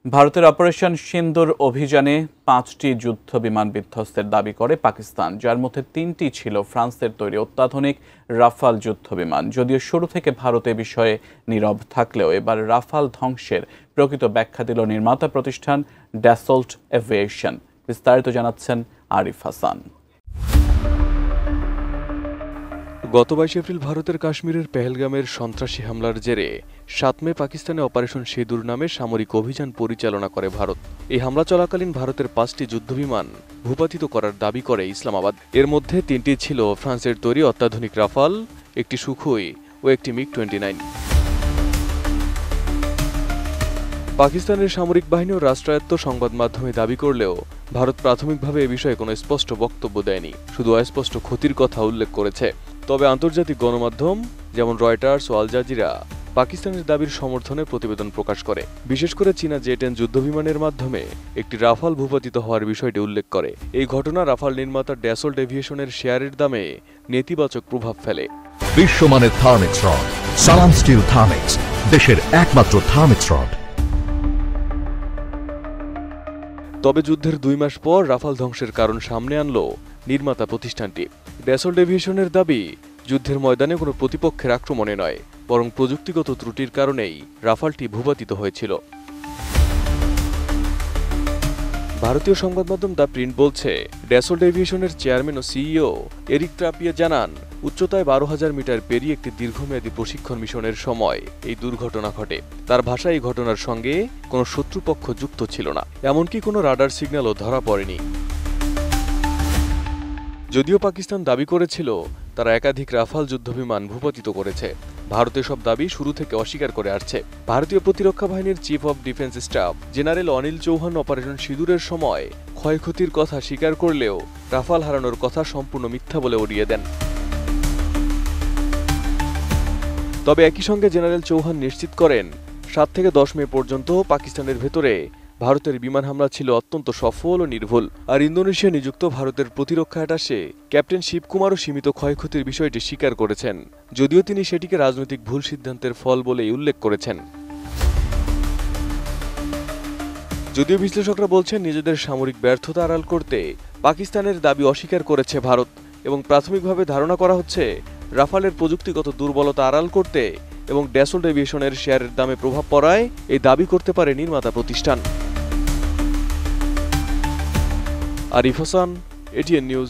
ভারতের অপারেশন সিন্দুর অভিযানে ৫টি যুদ্ধ বিমান বিধ্বস্তের দাবি করে পাকিস্তান, যার মধ্যে ৩টি ছিল ফ্রান্সের তৈরি অত্যাধুনিক রাফাল যুদ্ধ বিমান। যদিও শুরু থেকে ভারত এ বিষয়ে নীরব থাকলেও এবার রাফাল ধ্বংসের প্রকৃত ব্যাখ্যা দিল নির্মাতা প্রতিষ্ঠান ড্যাসল্ট এভিয়েশন। বিস্তারিত জানাচ্ছেন আরিফ হাসান। গত ২২ এপ্রিল ভারতের কাশ্মীরের পেহেলগামের সন্ত্রাসী হামলার জেরে ৭ মে পাকিস্তানে অপারেশন সিঁদুর নামে সামরিক অভিযান পরিচালনা করে ভারত। এই হামলা চলাকালীন ভারতের ৫টি যুদ্ধবিমান ভূপাতিত করার দাবি করে ইসলামাবাদ। এর মধ্যে ৩টি ছিল ফ্রান্সের তৈরি অত্যাধুনিক রাফাল, একটি সুখোই ও একটি মিগ-29। পাকিস্তানের সামরিক বাহিনী ও রাষ্ট্রায়ত্ত সংবাদ মাধ্যমে দাবি করলেও ভারত প্রাথমিকভাবে এ বিষয়ে কোনো স্পষ্ট বক্তব্য দেয়নি, শুধু অস্পষ্ট ক্ষতির কথা উল্লেখ করেছে। তবে আন্তর্জাতিক গণমাধ্যম যেমন রয়টার্স ও আল জাজিরা পাকিস্তানের দাবির সমর্থনে প্রতিবেদন প্রকাশ করে। বিশেষ করে চীনা জে-10 যুদ্ধবিমানের মাধ্যমে একটি রাফাল ভূপাতিত হওয়ার বিষয়টি উল্লেখ করে। এই ঘটনা রাফাল নির্মাতা ড্যাসল্ট এভিয়েশনের শেয়ারের দামে নেতিবাচক প্রভাব ফেলে। বিশ্বমানের থার্মিক্স রড, সালাম স্টিল থার্মিক্স, দেশের একমাত্র থার্মিক্স রড। তবে যুদ্ধের ২ মাস পর রাফাল ধ্বংসের কারণ সামনে আনল নির্মাতা প্রতিষ্ঠানটি। ড্যাসল্ট এভিয়েশনের দাবি, যুদ্ধের ময়দানে কোনো প্রতিপক্ষের আক্রমণে নয়, বরং প্রযুক্তিগত ত্রুটির কারণেই রাফালটি ভূপাতিত হয়েছিল। ভারতীয় সংবাদ মাধ্যম দ্য প্রিন্ট বলছে, ড্যাসল্ট এভিয়েশনের চেয়ারম্যান ও সিইও এরিক ট্রাপিয়ে জানান, উচ্চতায় ১২,০০০ মিটার পেরিয়ে একটি দীর্ঘমেয়াদী প্রশিক্ষণ মিশনের সময় এই দুর্ঘটনা ঘটে। তার ভাষায় এই ঘটনার সঙ্গে কোনো শত্রুপক্ষ যুক্ত ছিল না, এমনকি কোনো রাডার সিগন্যালও ধরা পড়েনি। যদিও পাকিস্তান দাবি করেছিল তারা একাধিক রাফাল যুদ্ধবিমান ভূপাতিত করেছে, ভারত এসব দাবি শুরু থেকে অস্বীকার করে আসছে। ভারতীয় প্রতিরক্ষা বাহিনীর chief of defence staff general Anil Chauhan operation সিঁদুরের সময় ক্ষয়ক্ষতির কথা স্বীকার করলেও রাফাল হারানোর কথা সম্পূর্ণ মিথ্যা বলে উড়িয়ে দেন। তবে একই সঙ্গে জেনারেল চৌহান নিশ্চিত করেন, ৭ থেকে ১০ মে পর্যন্ত পাকিস্তানের ভেতরে ভারতের বিমান হামলা ছিল অত্যন্ত সফল ও নির্ভুল। আর ইন্দোনেশিয়া নিযুক্ত ভারতের প্রতিরক্ষা অ্যাটাশে ক্যাপ্টেন শিবকুমারও সীমিত ক্ষয়ক্ষতির বিষয়টি স্বীকার করেছেন, যদিও তিনি সেটিকে রাজনৈতিক ভুল সিদ্ধান্তের ফল বলেই উল্লেখ করেছেন। যদিও বিশ্লেষকরা বলছেন, নিজেদের সামরিক ব্যর্থতা আড়াল করতে পাকিস্তানের দাবি অস্বীকার করেছে ভারত, এবং প্রাথমিকভাবে ধারণা করা হচ্ছে রাফালের প্রযুক্তিগত দুর্বলতা আড়াল করতে এবং ড্যাসল্ট এভিয়েশনের শেয়ারের দামে প্রভাব পড়ায় এই দাবি করতে পারে নির্মাতা প্রতিষ্ঠান। Arif Hasan, ATN news.